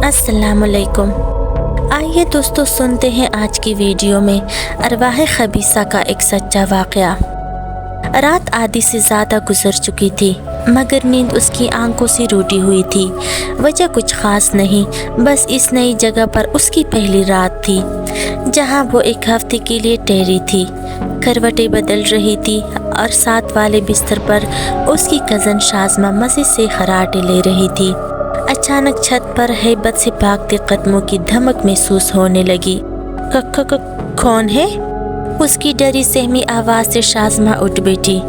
अस्सलाम वालेकुम। आइए दोस्तों सुनते हैं आज की वीडियो में अरवाह खबीसा का एक सच्चा वाक़या। रात आधी से ज़्यादा गुजर चुकी थी मगर नींद उसकी आंखों से रूठी हुई थी। वजह कुछ ख़ास नहीं, बस इस नई जगह पर उसकी पहली रात थी जहां वो एक हफ्ते के लिए ठहरी थी। करवटें बदल रही थी और साथ वाले बिस्तर पर उसकी कज़न शाज़मा मज़े से खराटे ले रही थी। अचानक छत पर हैबत से भागते कदमों की धमक महसूस होने लगी। कौन है? उसकी डरी सहमी आवाज़ से शाज़मा उठ बैठी।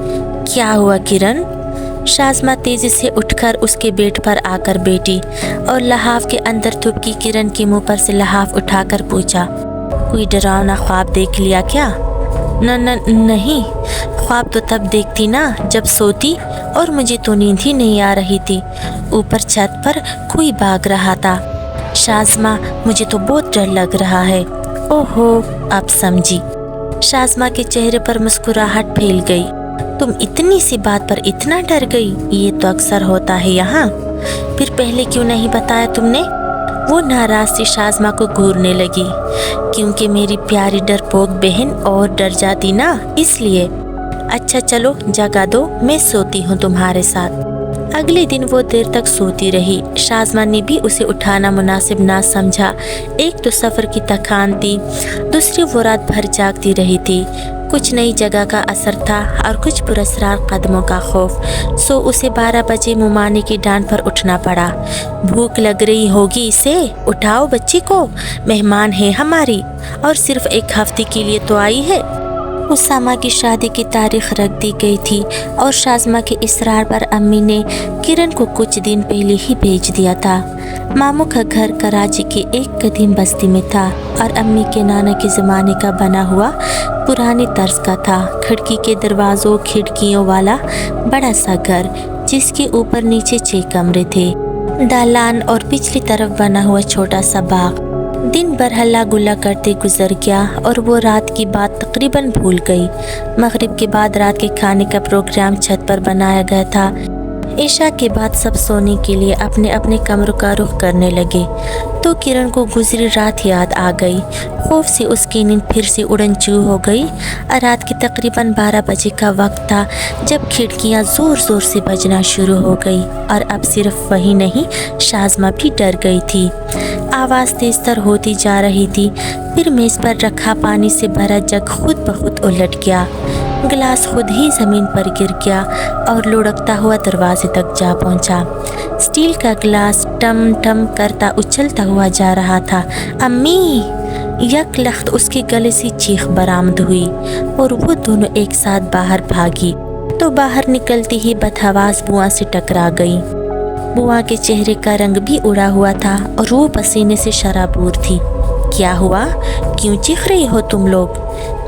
क्या हुआ किरण? शाज़मा तेज़ी से उठकर उसके बेड पर आकर बैठी और लहाफ के अंदर थुपकी किरण के मुंह पर से लहाफ उठाकर पूछा, कोई डरावना ख्वाब देख लिया क्या? नहीं, ख्वाब तो तब देखती ना जब सोती और मुझे तो नींद ही नहीं आ रही थी। ऊपर छत पर कोई भाग रहा था। शाज़मा, मुझे तो बहुत डर लग रहा है। ओहो, अब समझी। शाज़मा के चेहरे पर मुस्कुराहट फैल गई। तुम इतनी सी बात पर इतना डर गई? ये तो अक्सर होता है यहाँ। फिर पहले क्यों नहीं बताया तुमने? वो नाराज सी शाज़मा को घूरने लगी। क्योंकि मेरी प्यारी डरपोक बहन और डर जाती ना, इसलिए। अच्छा चलो जगा दो, मैं सोती हूँ तुम्हारे साथ। अगले दिन वो देर तक सोती रही। शाज़मा ने भी उसे उठाना मुनासिब ना समझा। एक तो सफ़र की थकान थी, दूसरी वो रात भर जागती रही थी। कुछ नई जगह का असर था और कुछ पुरस्कार कदमों का खौफ। सो उसे 12 बजे मुमानी की डांट पर उठना पड़ा। भूख लग रही होगी इसे, उठाओ बच्ची को, मेहमान है हमारी और सिर्फ एक हफ्ते के लिए तो आई है। उसामा की शादी की तारीख रख दी गई थी और शाज़मा के इसरार पर अम्मी ने किरण को कुछ दिन पहले ही भेज दिया था। मामू का घर कराची की एक कदीम बस्ती में था और अम्मी के नाना के ज़माने का बना हुआ पुरानी तर्ज का था। खिड़की के दरवाज़ों खिड़कियों वाला बड़ा सा घर जिसके ऊपर नीचे 6 कमरे थे, दालान और पिछली तरफ बना हुआ छोटा सा बाग। दिन भर हल्ला गुल्ला करते गुजर गया और वो रात की बात तकरीबन भूल गई। मगरिब के बाद रात के खाने का प्रोग्राम छत पर बनाया गया था। ईशा के बाद सब सोने के लिए अपने अपने कमरों का रुख करने लगे तो किरण को गुजरी रात याद आ गई। खौफ से उसकी नींद फिर से उड़न चू हो गई। रात के तकरीबन 12 बजे का वक्त था जब खिड़कियां ज़ोर ज़ोर से बजना शुरू हो गई और अब सिर्फ वही नहीं, शाज़मा भी डर गई थी। आवाज़ तेज़ तर होती जा रही थी। फिर मेज़ पर रखा पानी से भरा जग खुद ब खुद उलट गया। गिलास खुद ही ज़मीन पर गिर गया और लुढ़कता हुआ दरवाजे तक जा पहुंचा। स्टील का गिलास टम टम करता उछलता हुआ जा रहा था। अम्मी! यक लख्त उसके गले से चीख बरामद हुई और वो दोनों एक साथ बाहर भागी तो बाहर निकलती ही बदहवास बुआ से टकरा गई। बुआ के चेहरे का रंग भी उड़ा हुआ था और वो पसीने से शराबूर थी। क्या हुआ? क्यों चीख रही हो तुम लोग?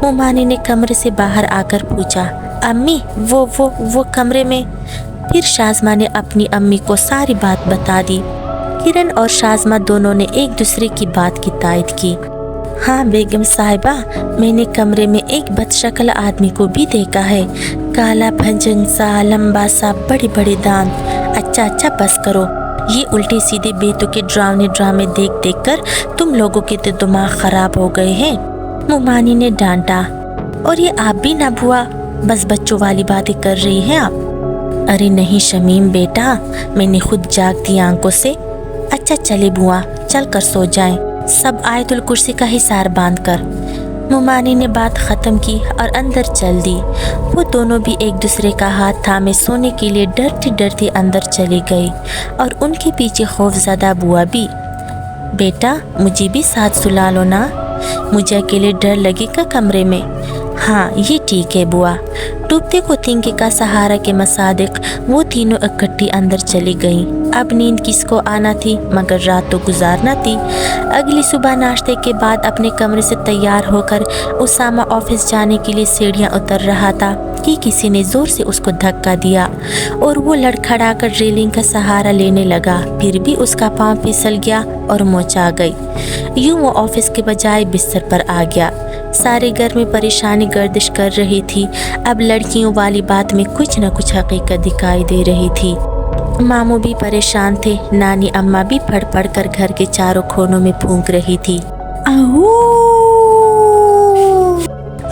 मुमानी ने कमरे से बाहर आकर पूछा। अम्मी, वो कमरे में। फिर शाज़मा ने अपनी अम्मी को सारी बात बता दी। किरण और शाज़मा दोनों ने एक दूसरे की बात की तायद की। हाँ बेगम साहिबा, मैंने कमरे में एक बदशक्ल आदमी को भी देखा है। काला भंजन सा, लंबा सा, बड़े बड़े दांत। अच्छा बस करो। ये उल्टे सीधे बेतुके डरावने ड्रामे देख देख कर तुम लोगों के तो दिमाग खराब हो गए हैं, मुमानी ने डांटा। और ये आप भी ना बुआ, बस बच्चों वाली बातें कर रही हैं आप। अरे नहीं शमीम बेटा, मैंने खुद जागती आंखों से। अच्छा चले बुआ, चल कर सो जाएं, सब आयतुल कुर्सी का हिसार बांध कर। मुमानी ने बात ख़त्म की और अंदर चल दी। वो दोनों भी एक दूसरे का हाथ थामे सोने के लिए डरती डरती अंदर चली गई और उनके पीछे खौफज़दा बुआ भी। बेटा मुझे भी साथ सुला लो ना, मुझे अकेले डर लगेगा कमरे में। हाँ ये ठीक है बुआ। डूबते को तिनके का सहारा के मुताबिक वो तीनों इकट्ठी अंदर चली गईं। अब नींद किसको आना थी मगर रात तो गुजारना थी। अगली सुबह नाश्ते के बाद अपने कमरे से तैयार होकर उसामा ऑफिस जाने के लिए सीढ़ियाँ उतर रहा था कि किसी ने ज़ोर से उसको धक्का दिया और वो लड़खड़ाकर रेलिंग का सहारा लेने लगा। फिर भी उसका पाँव फिसल गया और मोचा गई। यूँ वो ऑफिस के बजाय बिस्तर पर आ गया। सारे घर में परेशानी गर्दिश कर रही थी। अब लड़कियों वाली बात में कुछ न कुछ हकीकत दिखाई दे रही थी। मामू भी परेशान थे। नानी अम्मा भी पढ़ पढ़ कर घर के चारों कोनों में फूंक रही थी। आहू।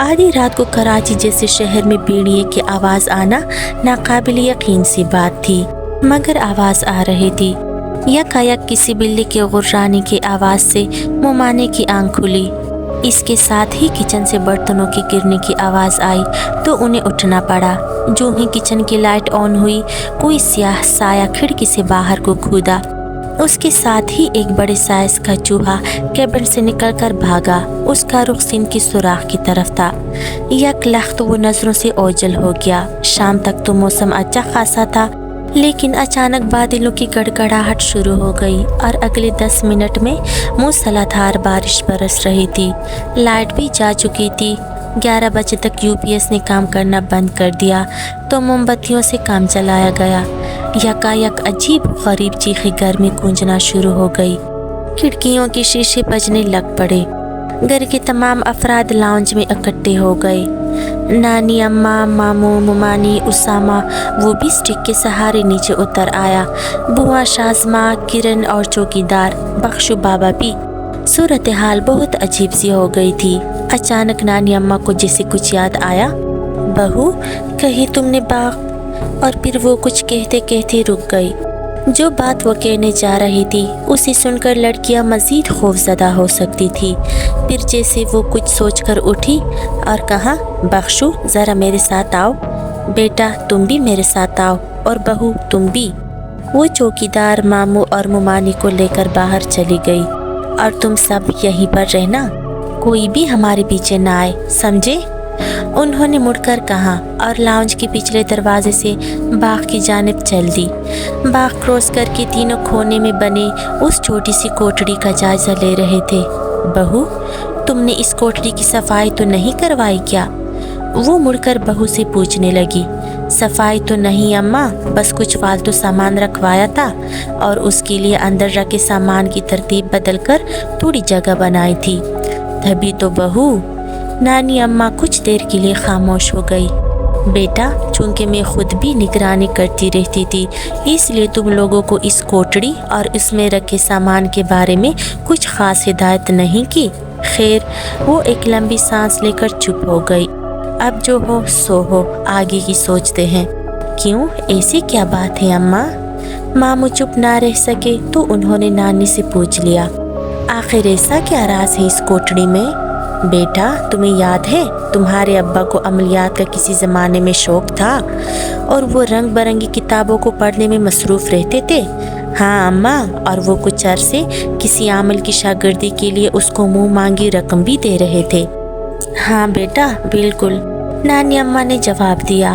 आधी रात को कराची जैसे शहर में भेड़िए की आवाज आना नाकाबिल यकीन सी बात थी, मगर आवाज आ रही थी। यकायक किसी बिल्ली के गुर्राने की आवाज से मोमाने की आंख खुली। इसके साथ ही किचन से बर्तनों के गिरने की आवाज़ आई तो उन्हें उठना पड़ा। जो ही किचन की लाइट ऑन हुई, कोई स्याह साया खिड़की से बाहर को कूदा। उसके साथ ही एक बड़े साइज का चूहा कैबिन से निकलकर भागा। उसका रुख सिंध की सुराख की तरफ था। यक लख्त वो नज़रों से ओझल हो गया। शाम तक तो मौसम अच्छा खासा था, लेकिन अचानक बादलों की गड़गड़ाहट शुरू हो गई और अगले 10 मिनट में मूसलाधार बारिश बरस रही थी। लाइट भी जा चुकी थी। 11 बजे तक यूपीएस ने काम करना बंद कर दिया तो मोमबत्तियों से काम चलाया गया। यकायक अजीब गरीब चीखें घर में गूंजना शुरू हो गई। खिड़कियों के शीशे बजने लग पड़े। घर के तमाम अफराद लाउंज में इकट्ठे हो गए। नानी अम्मा, मामू, मुमानी, उसामा वो भी स्टिक के सहारे नीचे उतर आया। बुआ, शाज़मा, किरण और चौकीदार बख्शू बाबा भी। सूरत हाल बहुत अजीब सी हो गई थी। अचानक नानी अम्मा को जैसे कुछ याद आया। बहू, कही तुमने बाग? और फिर वो कुछ कहते कहते रुक गई। जो बात वो कहने जा रही थी उसे सुनकर लड़कियां मज़ीद खौफज़दा हो सकती थी। फिर जैसे वो कुछ सोचकर उठी और कहा, बख्शू ज़रा मेरे साथ आओ। बेटा तुम भी मेरे साथ आओ, और बहू तुम भी। वो चौकीदार मामू और मुमानी को लेकर बाहर चली गई। और तुम सब यहीं पर रहना, कोई भी हमारे पीछे ना आए, समझे? उन्होंने मुड़कर कहा और लाउंज के पिछले दरवाजे से बाग की जानिब चल दी। बाग क्रॉस करके तीनों कोने में बने उस छोटी सी कोठड़ी का जायजा ले रहे थे। बहू, तुमने इस कोठड़ी की सफाई तो नहीं करवाई क्या? वो मुड़कर बहू से पूछने लगी। सफाई तो नहीं अम्मा, बस कुछ फालतू सामान रखवाया था और उसके लिए अंदर रखे सामान की तरतीब बदलकर थोड़ी जगह बनाई थी। तभी तो बहू। नानी अम्मा कुछ देर के लिए खामोश हो गई। बेटा, चूंकि मैं खुद भी निगरानी करती रहती थी, इसलिए तुम लोगों को इस कोठड़ी और इसमें रखे सामान के बारे में कुछ खास हिदायत नहीं की। खैर, वो एक लंबी सांस लेकर चुप हो गई। अब जो हो सो हो, आगे की सोचते हैं। क्यों, ऐसी क्या बात है अम्मा? मामू चुप ना रह सके तो उन्होंने नानी से पूछ लिया, आखिर ऐसा क्या राज है इस कोठड़ी में? बेटा, तुम्हें याद है तुम्हारे अब्बा को अमलियात का किसी ज़माने में शौक़ था और वो रंग बिरंगी किताबों को पढ़ने में मसरूफ़ रहते थे। हाँ अम्मा, और वो कुछ अरसे किसी आमिल की शागिर्दी के लिए उसको मुँह मांगी रकम भी दे रहे थे। हाँ बेटा, बिल्कुल, नानी अम्मा ने जवाब दिया।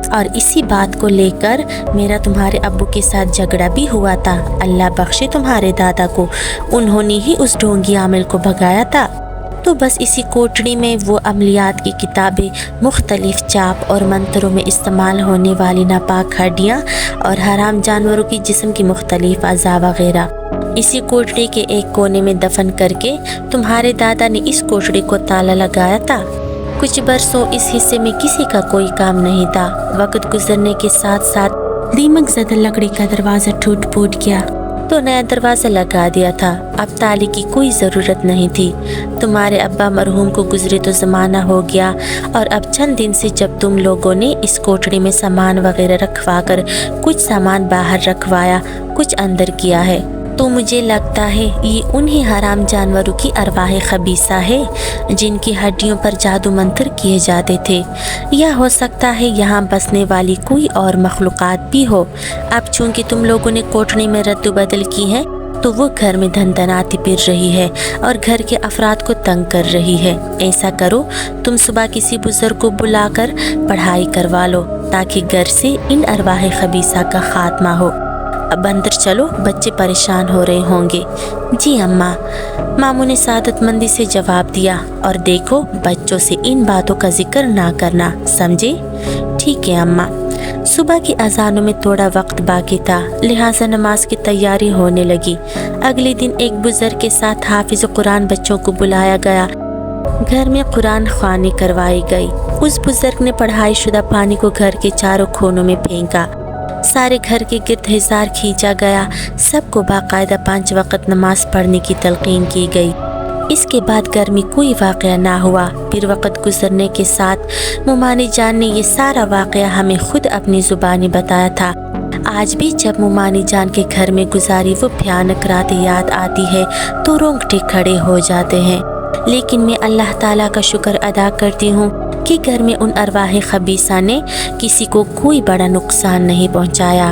और इसी बात को लेकर मेरा तुम्हारे अब्बू के साथ झगड़ा भी हुआ था। अल्लाह बख्शे तुम्हारे दादा को, उन्होंने ही उस ढोंगी आमिल को भगाया था। तो बस इसी कोठड़ी में वो अमलियात की किताबें, मुख्तलिफ चाप और मंत्रों में इस्तेमाल होने वाली नापाक हड्डियाँ और हराम जानवरों की जिस्म की मुख्तलिफ अज़ा वगैरह इसी कोठड़ी के एक कोने में दफन करके तुम्हारे दादा ने इस कोठड़ी को ताला लगाया था। कुछ बरसों इस हिस्से में किसी का कोई काम नहीं था। वक्त गुजरने के साथ साथ दीमक ज़दा लकड़ी का दरवाज़ा टूट फूट गया तो नया दरवाज़ा लगा दिया था। अब ताले की कोई ज़रूरत नहीं थी। तुम्हारे अब्बा मरहूम को गुजरे तो ज़माना हो गया और अब चंद दिन से जब तुम लोगों ने इस कोठड़ी में सामान वगैरह रखवा कर कुछ सामान बाहर रखवाया, कुछ अंदर किया है, तो मुझे लगता है ये उन्हीं हराम जानवरों की अरवाह खबीसा है जिनकी हड्डियों पर जादू मंत्र किए जाते थे। या हो सकता है यहाँ बसने वाली कोई और मखलूक़ात भी हो। अब चूँकि तुम लोगों ने कोठड़ी में रद्द बदल की है तो वो घर में धनधनाती फिर रही है और घर के अफराद को तंग कर रही है। ऐसा करो, तुम सुबह किसी बुजुर्ग को बुलाकर पढ़ाई करवा लो ताकि घर से इन अरवाह खबीसा का खात्मा हो। अब अंदर चलो, बच्चे परेशान हो रहे होंगे। जी अम्मा, मामू ने सादतमंदी से जवाब दिया। और देखो, बच्चों से इन बातों का जिक्र ना करना, समझे? ठीक है अम्मा। सुबह की अजानों में थोड़ा वक्त बाकी था, लिहाजा नमाज की तैयारी होने लगी। अगले दिन एक बुजुर्ग के साथ हाफिज कुरान बच्चों को बुलाया गया। घर में कुरान ख़्वानी करवाई गई। उस बुजुर्ग ने पढ़ाई शुदा पानी को घर के चारों कोनों में फेंका। سارے گھر کے گرد حصار کھینچا گیا، سب کو باقاعدہ 5 وقت نماز پڑھنے کی تلقین کی گئی۔ اس کے بعد گھر میں کوئی واقعہ نہ ہوا۔ پھر وقت گزرنے کے ساتھ مومانی جان نے یہ سارا واقعہ ہمیں خود اپنی زبانی بتایا تھا۔ آج بھی جب مومانی جان کے گھر میں گزاری وہ بھیانک رات یاد آتی ہے تو رونگٹے کھڑے ہو جاتے ہیں، لیکن میں اللہ تعالیٰ کا شکر ادا کرتی ہوں کہ گھر میں ان ارواح خبیثہ نے کسی کو کوئی بڑا نقصان نہیں پہنچایا۔